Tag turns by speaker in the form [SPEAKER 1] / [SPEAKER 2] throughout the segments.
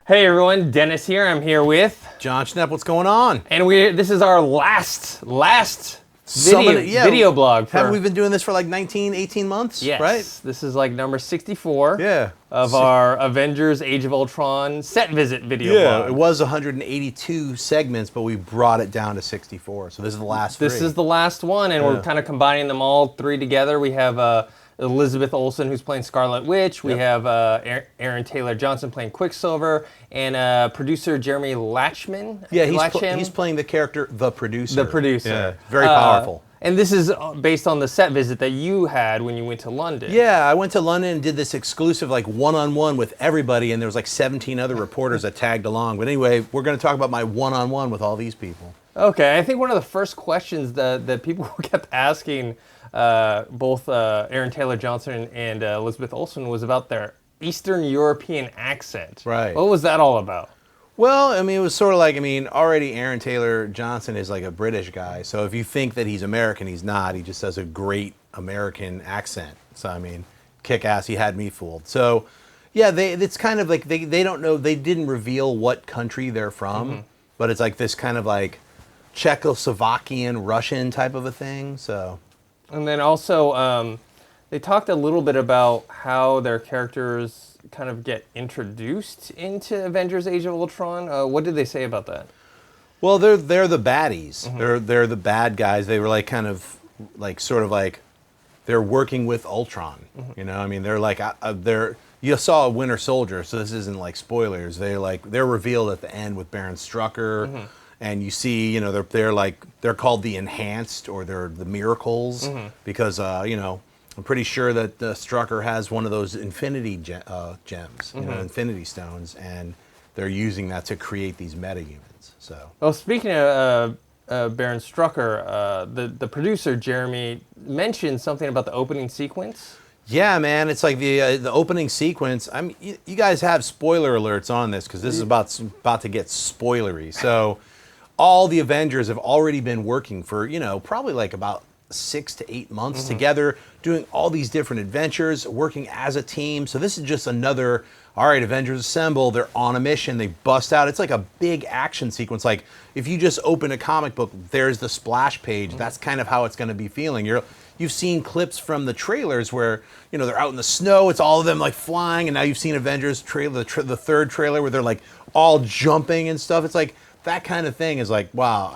[SPEAKER 1] Hey everyone, Dennis here. I'm here with
[SPEAKER 2] Jon Schnepp. What's going on?
[SPEAKER 1] and this is our last video blog.
[SPEAKER 2] Haven't we been doing this for like 19, 18 months?
[SPEAKER 1] Yes,
[SPEAKER 2] Right?
[SPEAKER 1] this is like number 64
[SPEAKER 2] Yeah.
[SPEAKER 1] of our Avengers Age of Ultron set visit video blog.
[SPEAKER 2] It was 182 segments, but we brought it down to 64. So this is the last
[SPEAKER 1] This
[SPEAKER 2] three.
[SPEAKER 1] is the last one, and we're kind of combining them all three together. We have Elizabeth Olsen, who's playing Scarlet Witch. We have Aaron Taylor Johnson playing Quicksilver, and producer Jeremy Latchham.
[SPEAKER 2] Yeah, he's playing the character, the producer.
[SPEAKER 1] The producer.
[SPEAKER 2] Yeah, very powerful.
[SPEAKER 1] And this is based on the set visit that you had when you went to London.
[SPEAKER 2] Yeah, I went to London and did this exclusive like one-on-one with everybody, and there was like 17 other reporters that tagged along. But anyway, we're going to talk about my one-on-one with all these people.
[SPEAKER 1] Okay, I think one of the first questions that people kept asking both Aaron Taylor Johnson and Elizabeth Olsen was about their Eastern European accent.
[SPEAKER 2] Right.
[SPEAKER 1] What was that all about?
[SPEAKER 2] Well, I mean, it was sort of like, already Aaron Taylor Johnson is like a British guy. So if you think that he's American, he's not. He just has a great American accent. So, kick ass. He had me fooled. So, yeah, it's kind of like they don't know. They didn't reveal what country they're from, but it's like this kind of like Czechoslovakian, Russian type of a thing. So.
[SPEAKER 1] And then also, they talked a little bit about how their characters kind of get introduced into Avengers Age of Ultron. What did they say about that?
[SPEAKER 2] Well, they're the baddies. They're the bad guys. They were like kind of like sort of like they're working with Ultron. You know, they're like you saw a Winter Soldier, so this isn't like spoilers. They're revealed at the end with Baron Strucker. And you see, they're called the Enhanced, or they're the Miracles, because I'm pretty sure that Strucker has one of those Infinity gems, Infinity Stones, and they're using that to create these meta-humans. So.
[SPEAKER 1] Well, speaking of Baron Strucker, the producer Jeremy mentioned something about the opening sequence.
[SPEAKER 2] Yeah, man, it's like the opening sequence. You guys have spoiler alerts on this because this is about to get spoilery. So. All the Avengers have already been working for, probably like about 6 to 8 months together, doing all these different adventures, working as a team. So this is just another, all right, Avengers assemble, they're on a mission, they bust out. It's like a big action sequence. Like if you just open a comic book, there's the splash page. That's kind of how it's going to be feeling. You've seen clips from the trailers where, they're out in the snow, it's all of them like flying, and now you've seen Avengers trailer, the third trailer where they're like all jumping and stuff. It's like, that kind of thing is like, wow.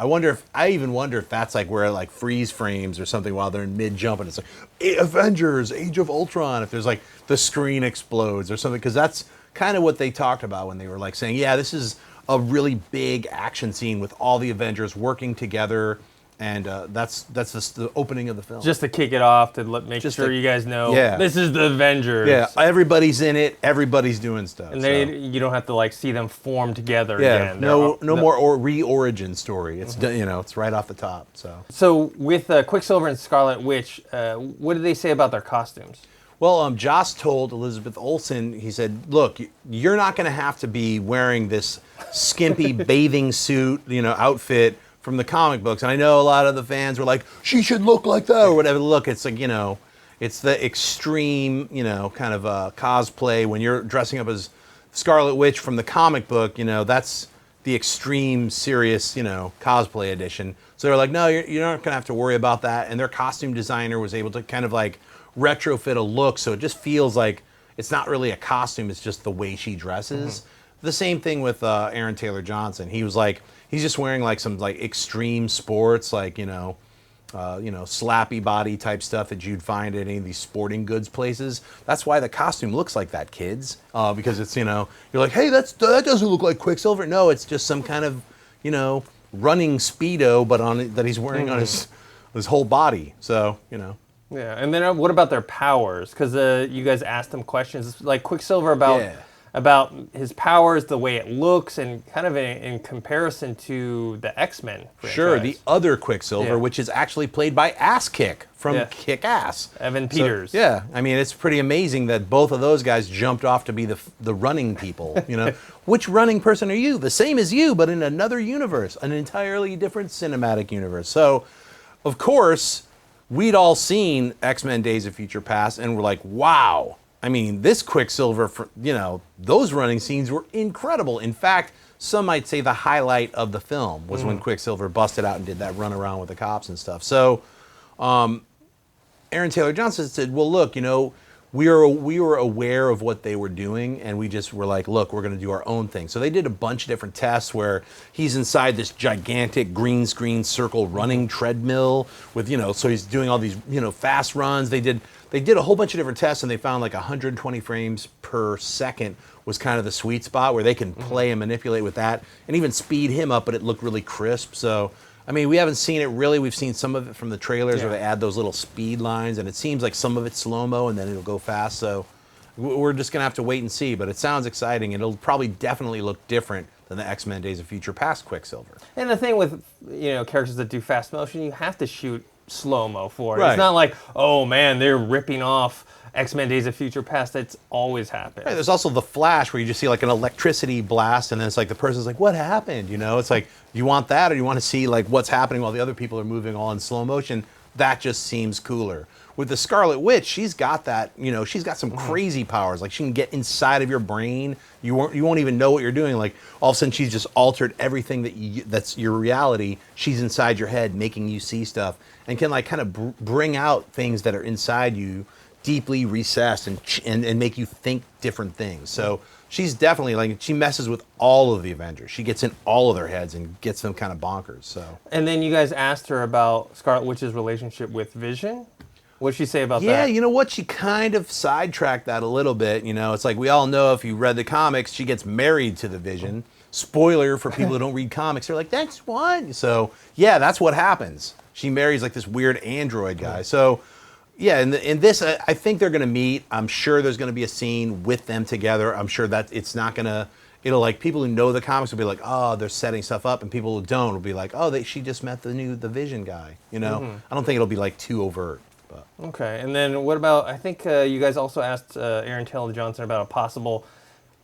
[SPEAKER 2] I even wonder if that's like where like freeze frames or something while they're in mid jump and it's like Avengers, Age of Ultron. If there's like the screen explodes or something, because that's kind of what they talked about when they were like saying, yeah, this is a really big action scene with all the Avengers working together. And that's just the opening of the film.
[SPEAKER 1] Just to kick it off, to make sure you guys know, this is the Avengers.
[SPEAKER 2] Yeah, everybody's in it. Everybody's doing stuff.
[SPEAKER 1] And you don't have to like see them form together again.
[SPEAKER 2] No more re-origin story. It's it's right off the top.
[SPEAKER 1] So with Quicksilver and Scarlet Witch, what did they say about their costumes?
[SPEAKER 2] Well, Joss told Elizabeth Olsen, he said, look, you're not going to have to be wearing this skimpy bathing suit, outfit from the comic books. And I know a lot of the fans were like, she should look like that or whatever. Look, it's like, it's the extreme, kind of cosplay when you're dressing up as Scarlet Witch from the comic book, that's the extreme serious, cosplay edition. So they're like, no, you're not going to have to worry about that. And their costume designer was able to kind of like retrofit a look. So it just feels like it's not really a costume. It's just the way she dresses. The same thing with Aaron Taylor Johnson. He was like, he's just wearing like some like extreme sports, like, slappy body type stuff that you'd find at any of these sporting goods places. That's why the costume looks like that, kids. Because it's, you're like, hey, that doesn't look like Quicksilver. No, it's just some kind of, running Speedo, but that he's wearing on his whole body. So,
[SPEAKER 1] Yeah, and then what about their powers? Because you guys asked them questions like Quicksilver about his powers, the way it looks, and kind of in comparison to the X-Men franchise.
[SPEAKER 2] Sure, the other Quicksilver, which is actually played by Ass Kick from Kick-Ass.
[SPEAKER 1] Evan Peters.
[SPEAKER 2] So, yeah, it's pretty amazing that both of those guys jumped off to be the running people. Which running person are you? The same as you, but in another universe, an entirely different cinematic universe. So, of course, we'd all seen X-Men Days of Future Past and we're like, wow. I mean, this Quicksilver, those running scenes were incredible. In fact, some might say the highlight of the film was when Quicksilver busted out and did that run around with the cops and stuff. So Aaron Taylor Johnson said, well, look, we were aware of what they were doing, and we just were like, look, we're going to do our own thing. So they did a bunch of different tests where he's inside this gigantic green screen circle running treadmill with, so he's doing all these, fast runs. They did a whole bunch of different tests, and they found like 120 frames per second was kind of the sweet spot where they can play and manipulate with that and even speed him up, but it looked really crisp. So, I mean, we haven't seen it really. We've seen some of it from the trailers where they add those little speed lines, and it seems like some of it's slow-mo and then it'll go fast. So we're just going to have to wait and see, but it sounds exciting. It'll probably definitely look different than the X-Men Days of Future Past Quicksilver.
[SPEAKER 1] And the thing with, characters that do fast motion, you have to shoot slow-mo for it.
[SPEAKER 2] Right.
[SPEAKER 1] It's not like, oh man, they're ripping off X-Men Days of Future Past. That's always happened.
[SPEAKER 2] Right, there's also the Flash where you just see like an electricity blast, and then it's like the person's like, what happened? It's like, do you want that, or do you want to see like what's happening while the other people are moving all in slow motion? That just seems cooler. With the Scarlet Witch, she's got that, she's got some crazy powers. Like she can get inside of your brain. You won't even know what you're doing. Like all of a sudden she's just altered everything that's your reality. She's inside your head making you see stuff and can like kind of bring out things that are inside you deeply recessed and make you think different things. So she's definitely like, she messes with all of the Avengers. She gets in all of their heads and gets them kind of bonkers. So.
[SPEAKER 1] And then you guys asked her about Scarlet Witch's relationship with Vision. What'd she say about that?
[SPEAKER 2] Yeah, you know what? She kind of sidetracked that a little bit. It's like we all know if you read the comics, she gets married to the Vision. Spoiler for people who don't read comics. They're like, that's what? So yeah, that's what happens. She marries like this weird android guy. So yeah, in this, I think they're going to meet. I'm sure there's going to be a scene with them together. I'm sure that it's not going to, it'll like, people who know the comics will be like, oh, they're setting stuff up, and people who don't will be like, oh, she just met the Vision guy, I don't think it'll be like too overt. But.
[SPEAKER 1] Okay, and then what about, I think you guys also asked Aaron Taylor Johnson about a possible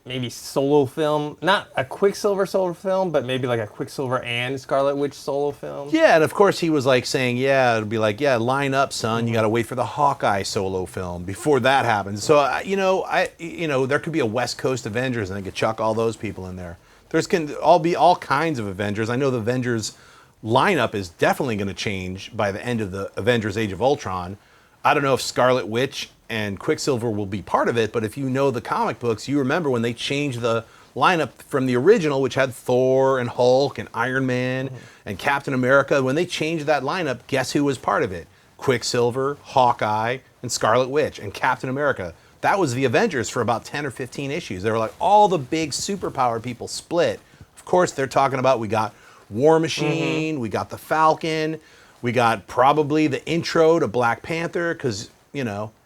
[SPEAKER 1] maybe solo film, not a Quicksilver solo film, but maybe like a Quicksilver and Scarlet Witch solo film.
[SPEAKER 2] Yeah, and of course he was like saying, it'll be like, line up, son. You got to wait for the Hawkeye solo film before that happens. So there could be a West Coast Avengers, and they could chuck all those people in there. There's can all be all kinds of Avengers. I know the Avengers lineup is definitely going to change by the end of the Avengers Age of Ultron. I don't know if Scarlet Witch and Quicksilver will be part of it, but if you know the comic books, you remember when they changed the lineup from the original, which had Thor and Hulk and Iron Man and Captain America. When they changed that lineup, guess who was part of it? Quicksilver, Hawkeye, and Scarlet Witch, and Captain America. That was the Avengers for about 10 or 15 issues. They were like, all the big superpower people split. Of course, they're talking about, we got War Machine, we got the Falcon, we got probably the intro to Black Panther, because,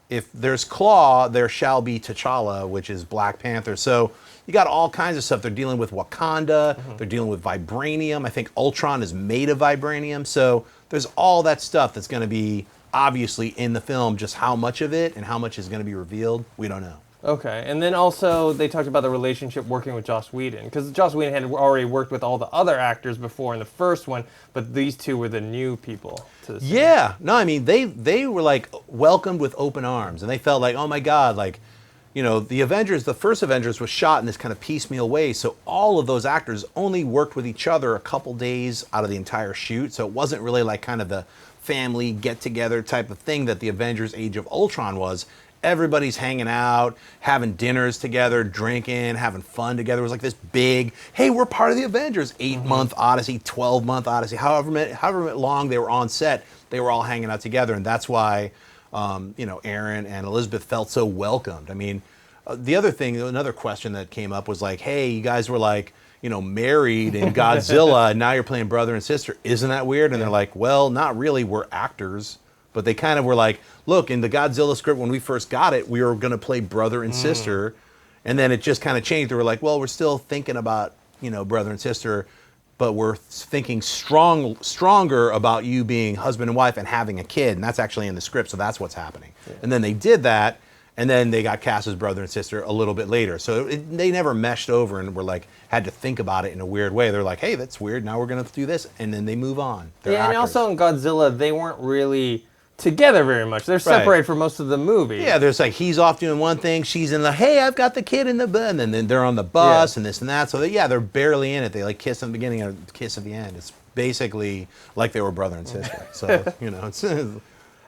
[SPEAKER 2] if there's Claw, there shall be T'Challa, which is Black Panther. So you got all kinds of stuff. They're dealing with Wakanda. They're dealing with vibranium. I think Ultron is made of vibranium. So there's all that stuff that's going to be obviously in the film. Just how much of it and how much is going to be revealed, we don't know.
[SPEAKER 1] Okay, and then also they talked about the relationship working with Joss Whedon, because Joss Whedon had already worked with all the other actors before in the first one, but these two were the new people to the scene.
[SPEAKER 2] Yeah, no, I mean, they were like welcomed with open arms, and they felt like, oh my God, like, the Avengers, the first Avengers was shot in this kind of piecemeal way, so all of those actors only worked with each other a couple days out of the entire shoot, so it wasn't really like kind of the family get-together type of thing that the Avengers Age of Ultron was. Everybody's hanging out, having dinners together, drinking, having fun together. It was like this big, hey, we're part of the Avengers, 8-month Odyssey, 12-month Odyssey, however long they were on set, they were all hanging out together. And that's why, Aaron and Elizabeth felt so welcomed. I mean, the other thing, another question that came up was like, hey, you guys were like, married in Godzilla, and now you're playing brother and sister. Isn't that weird? And they're like, well, not really, we're actors. But they kind of were like, look, in the Godzilla script, when we first got it, we were going to play brother and sister. And then it just kind of changed. They were like, well, we're still thinking about, brother and sister, but we're thinking stronger about you being husband and wife and having a kid. And that's actually in the script, so that's what's happening. Yeah. And then they did that, and then they got cast as brother and sister a little bit later. So they never meshed over and were like, had to think about it in a weird way. They're like, hey, that's weird, now we're going to do this. And then they move on. They're
[SPEAKER 1] and
[SPEAKER 2] actors.
[SPEAKER 1] also in Godzilla, they weren't really together very much. They're separated for most of the movie.
[SPEAKER 2] Yeah, there's like he's off doing one thing, she's in the hey, I've got the kid in the bus, and then they're on the bus and this and that. So they're barely in it. They like kiss in the beginning and kiss at the end. It's basically like they were brother and sister. So it's.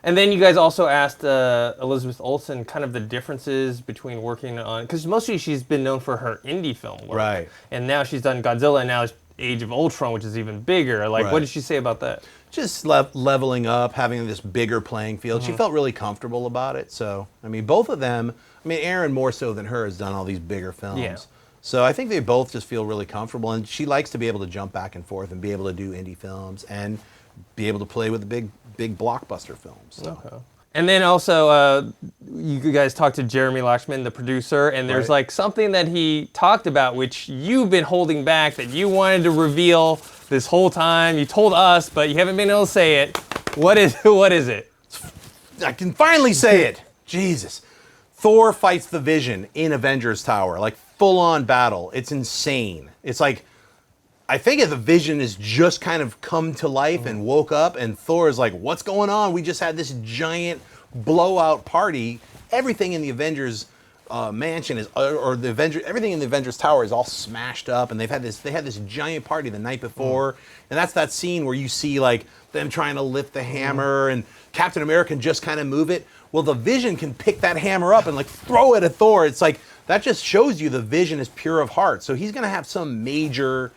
[SPEAKER 1] And then you guys also asked Elizabeth Olsen kind of the differences between working on, because mostly she's been known for her indie film work,
[SPEAKER 2] right?
[SPEAKER 1] And now she's done Godzilla, and now Age of Ultron, which is even bigger. Like, what did she say about that?
[SPEAKER 2] Just leveling up, having this bigger playing field. She felt really comfortable about it. So, I mean, both of them, I mean, Aaron more so than her has done all these bigger films. Yeah. So I think they both just feel really comfortable, and she likes to be able to jump back and forth and be able to do indie films and be able to play with the big blockbuster films. So.
[SPEAKER 1] Okay. And then also, you guys talked to Jeremy Latchham, the producer, and there's like something that he talked about which you've been holding back that you wanted to reveal this whole time. You told us, but you haven't been able to say it. What is it?
[SPEAKER 2] I can finally say it. Jesus. Thor fights the Vision in Avengers Tower, like full-on battle. It's insane. It's like, I think the Vision has just kind of come to life and woke up, and Thor is like, what's going on? We just had this giant blowout party. Everything in the Avengers mansion is, or the Avengers, everything in the Avengers Tower is all smashed up, and they had this giant party the night before, and that's that scene where you see like them trying to lift the hammer, and Captain America can just kind of move it. Well, the Vision can pick that hammer up and like throw it at Thor. It's like, that just shows you the Vision is pure of heart. So he's gonna have some major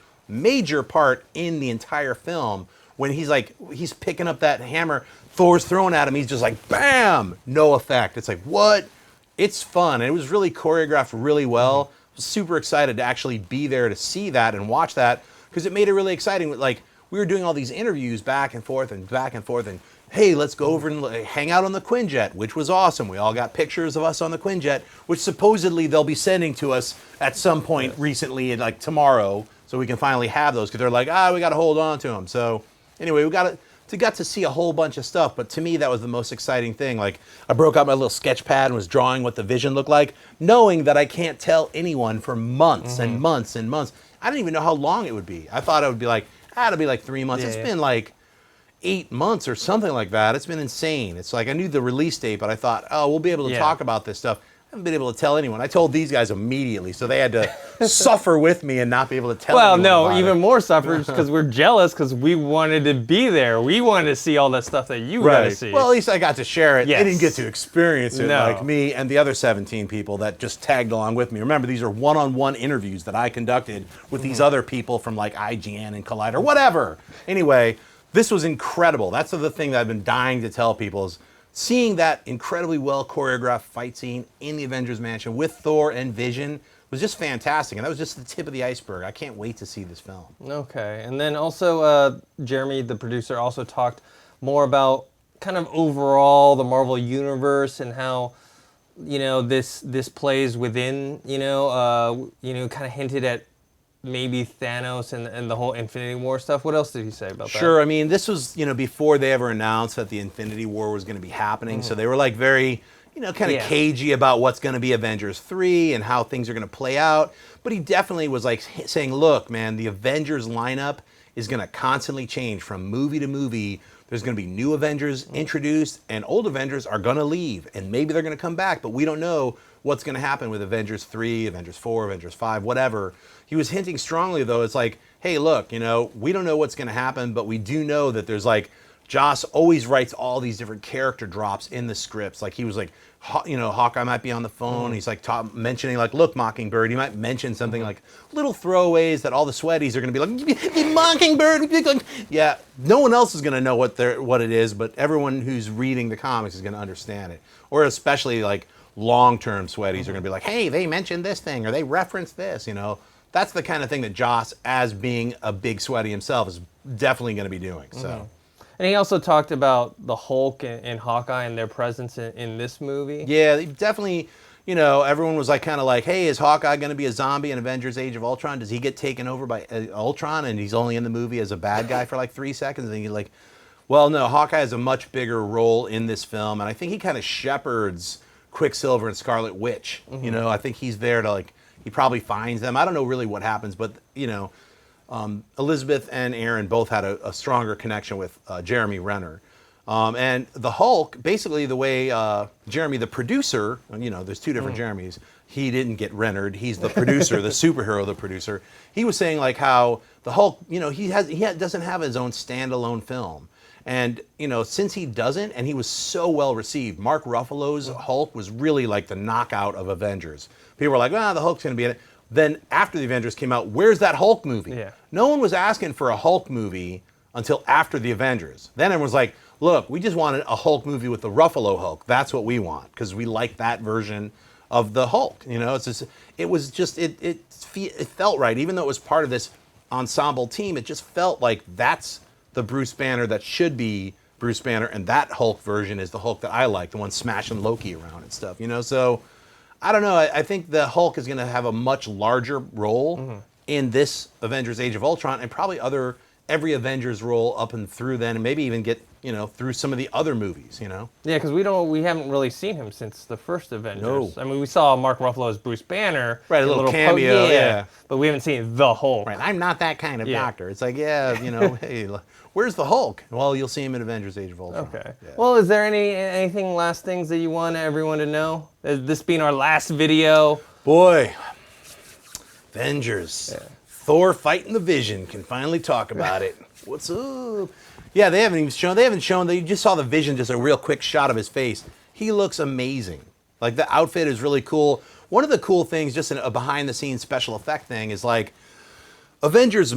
[SPEAKER 2] part in the entire film when he's picking up that hammer, Thor's throwing at him, he's just like, bam, no effect. It's like, what? It's fun. And it was really choreographed really well. I was super excited to actually be there to see that and watch that, because it made it really exciting. Like, we were doing all these interviews back and forth, and hey, let's go over and hang out on the Quinjet, which was awesome. We all got pictures of us on the Quinjet, which supposedly they'll be sending to us at some point recently, like tomorrow, so we can finally have those, because they're like, we got to hold on to them. So anyway, we got to see a whole bunch of stuff, but to me that was the most exciting thing. Like, I broke out my little sketch pad and was drawing what the Vision looked like, knowing that I can't tell anyone for months and months and months. I didn't even know how long it would be. I thought it would be like, it'll be like 3 months. It's been like 8 months or something like that. It's been insane. It's like, I knew the release date, but I thought, we'll be able to talk about this stuff. I haven't been able to tell anyone. I told these guys immediately, so they had to suffer with me and not be able to tell anyone.
[SPEAKER 1] Well, no, even more suffers because we're jealous, because we wanted to be there. We wanted to see all that stuff that you got to see.
[SPEAKER 2] Well, at least I got to share it. Yes. They didn't get to experience it like me and the other 17 people that just tagged along with me. Remember, these are one-on-one interviews that I conducted with these other people from like IGN and Collider, whatever. Anyway, this was incredible. That's the thing that I've been dying to tell people, is seeing that incredibly well choreographed fight scene in the Avengers Mansion with Thor and Vision was just fantastic. And that was just the tip of the iceberg. I can't wait to see this film.
[SPEAKER 1] Okay. And then also, Jeremy, the producer, also talked more about kind of overall the Marvel Universe and how, this plays within, kind of hinted at maybe Thanos and the whole Infinity War stuff. What else did he say about that?
[SPEAKER 2] Sure. I mean, this was, before they ever announced that the Infinity War was going to be happening. So they were like very, kind of cagey about what's going to be Avengers 3 and how things are going to play out. But he definitely was like saying, look, man, the Avengers lineup is going to constantly change from movie to movie. There's going to be new Avengers introduced, and old Avengers are going to leave, and maybe they're going to come back, but we don't know what's going to happen with Avengers 3, Avengers 4, Avengers 5, whatever. He was hinting strongly, though, it's like, hey, look, we don't know what's going to happen, but we do know that there's like, Joss always writes all these different character drops in the scripts. Like, he was like, Hawkeye might be on the phone. He's like mentioning like, look, Mockingbird. He might mention something like little throwaways that all the sweaties are going to be like, Mockingbird. Yeah, no one else is going to know what it is, but everyone who's reading the comics is going to understand it. Or especially like long-term sweaties are going to be like, hey, they mentioned this thing or they referenced this. That's the kind of thing that Joss, as being a big sweaty himself, is definitely going to be doing. So.
[SPEAKER 1] And he also talked about the Hulk and Hawkeye and their presence in this movie.
[SPEAKER 2] Yeah, definitely, everyone was like kind of like, hey, is Hawkeye going to be a zombie in Avengers Age of Ultron? Does he get taken over by Ultron and he's only in the movie as a bad guy for like 3 seconds? And he's like, well, no, Hawkeye has a much bigger role in this film. And I think he kind of shepherds Quicksilver and Scarlet Witch. I think he's there to he probably finds them. I don't know really what happens, but, Elizabeth and Aaron both had a stronger connection with Jeremy Renner. And the Hulk, basically the way Jeremy, the producer, there's two different Jeremys. He didn't get Rennered. He's the producer, the superhero, the producer. He was saying like how the Hulk, he doesn't have his own standalone film. And, since he doesn't, and he was so well received, Mark Ruffalo's Hulk was really like the knockout of Avengers. People were like, the Hulk's going to be in it. Then after the Avengers came out, where's that Hulk movie?
[SPEAKER 1] Yeah.
[SPEAKER 2] No one was asking for a Hulk movie until after the Avengers. Then everyone was like, look, we just wanted a Hulk movie with the Ruffalo Hulk. That's what we want, because we like that version of the Hulk. It felt right. Even though it was part of this ensemble team, it just felt like that's the Bruce Banner that should be Bruce Banner, and that Hulk version is the Hulk that I like, the one smashing Loki around and stuff, So I don't know. I think the Hulk is going to have a much larger role in this Avengers Age of Ultron, and probably every Avengers role up and through then, and maybe even get through some of the other movies.
[SPEAKER 1] Yeah, because we haven't really seen him since the first Avengers.
[SPEAKER 2] No.
[SPEAKER 1] I mean, we saw Mark Ruffalo as Bruce Banner,
[SPEAKER 2] right? A little cameo, yeah.
[SPEAKER 1] But we haven't seen the Hulk.
[SPEAKER 2] Right, I'm not that kind of doctor. It's like, hey, where's the Hulk? Well, you'll see him in Avengers Age of Ultron.
[SPEAKER 1] Okay.
[SPEAKER 2] Yeah.
[SPEAKER 1] Well, is there anything last things that you want everyone to know? This being our last video.
[SPEAKER 2] Boy, Avengers. Yeah. Thor fighting the Vision. Can finally talk about it. What's up? Yeah, they haven't shown. You just saw the Vision, just a real quick shot of his face. He looks amazing. Like, the outfit is really cool. One of the cool things, just a behind-the-scenes special effect thing, is like Avengers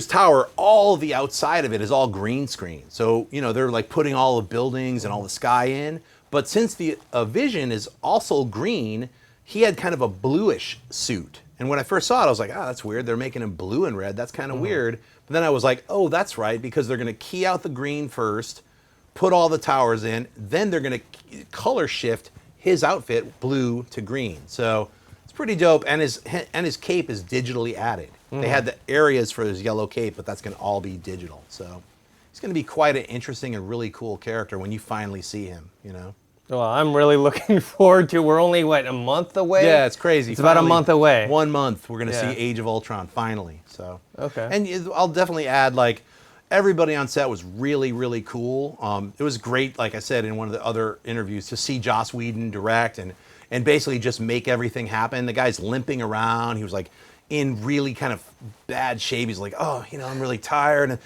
[SPEAKER 2] Tower, all the outside of it is all green screen. So, they're like putting all the buildings and all the sky in. But since the Vision is also green, he had kind of a bluish suit. And when I first saw it, I was like, that's weird. They're making him blue and red. That's kind of weird. But then I was like, that's right, because they're going to key out the green first, put all the towers in, then they're going to color shift his outfit blue to green. So it's pretty dope. And his cape is digitally added. They had the areas for his yellow cape, but that's going to all be digital. So he's going to be quite an interesting and really cool character when you finally see him,
[SPEAKER 1] Well, I'm really looking forward to. We're only a month away.
[SPEAKER 2] Yeah, it's crazy.
[SPEAKER 1] It's finally, about a month away.
[SPEAKER 2] 1 month, we're gonna see Age of Ultron finally. So
[SPEAKER 1] okay.
[SPEAKER 2] And I'll definitely add everybody on set was really, really cool. It was great, like I said in one of the other interviews, to see Joss Whedon direct and basically just make everything happen. The guy's limping around. He was like in really kind of bad shape. He's like, I'm really tired. And,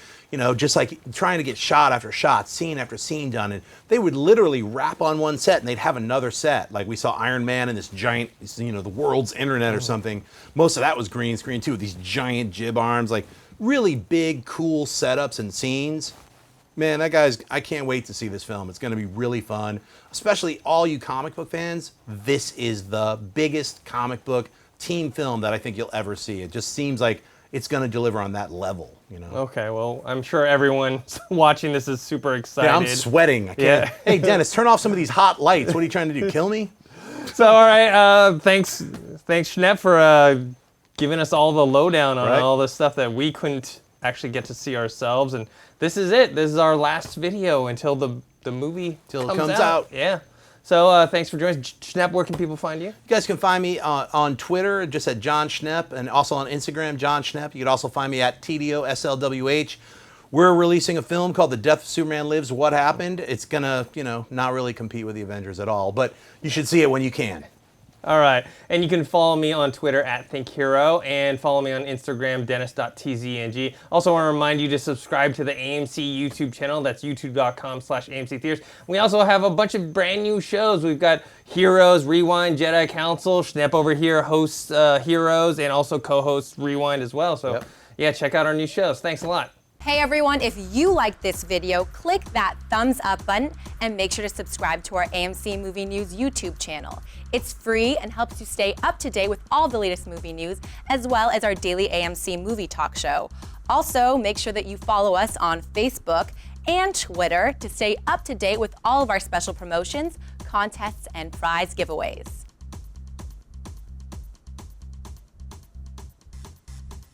[SPEAKER 2] just like trying to get shot after shot, scene after scene done. And they would literally wrap on one set and they'd have another set. Like we saw Iron Man and this giant, the world's internet or something. Most of that was green screen too, with these giant jib arms, like really big, cool setups and scenes. Man, I can't wait to see this film. It's going to be really fun, especially all you comic book fans. This is the biggest comic book team film that I think you'll ever see. It just seems like it's going to deliver on that level,
[SPEAKER 1] Okay, well, I'm sure everyone watching this is super excited.
[SPEAKER 2] Yeah, I'm sweating. I can't. Yeah. Hey, Dennis, turn off some of these hot lights. What are you trying to do, kill me?
[SPEAKER 1] So, all right, thanks Schnepp, for giving us all the lowdown on all the stuff that we couldn't actually get to see ourselves. And this is it. This is our last video until the movie comes out. Yeah. So thanks for joining us. Schnepp, where can people find you?
[SPEAKER 2] You guys can find me on Twitter, just at Jon Schnepp, and also on Instagram, Jon Schnepp. You can also find me at TDOSLWH. We're releasing a film called The Death of Superman Lives, What Happened. It's going to, not really compete with the Avengers at all, but you should see it when you can.
[SPEAKER 1] All right. And you can follow me on Twitter at ThinkHero and follow me on Instagram, Dennis.tzng. Also want to remind you to subscribe to the AMC YouTube channel. That's youtube.com/AMC Theaters. We also have a bunch of brand new shows. We've got Heroes, Rewind, Jedi Council. Schnepp over here hosts Heroes and also co-hosts Rewind as well. So yeah, check out our new shows. Thanks a lot.
[SPEAKER 3] Hey everyone, if you liked this video, click that thumbs up button and make sure to subscribe to our AMC Movie News YouTube channel. It's free and helps you stay up to date with all the latest movie news, as well as our daily AMC movie talk show. Also, make sure that you follow us on Facebook and Twitter to stay up to date with all of our special promotions, contests, and prize giveaways.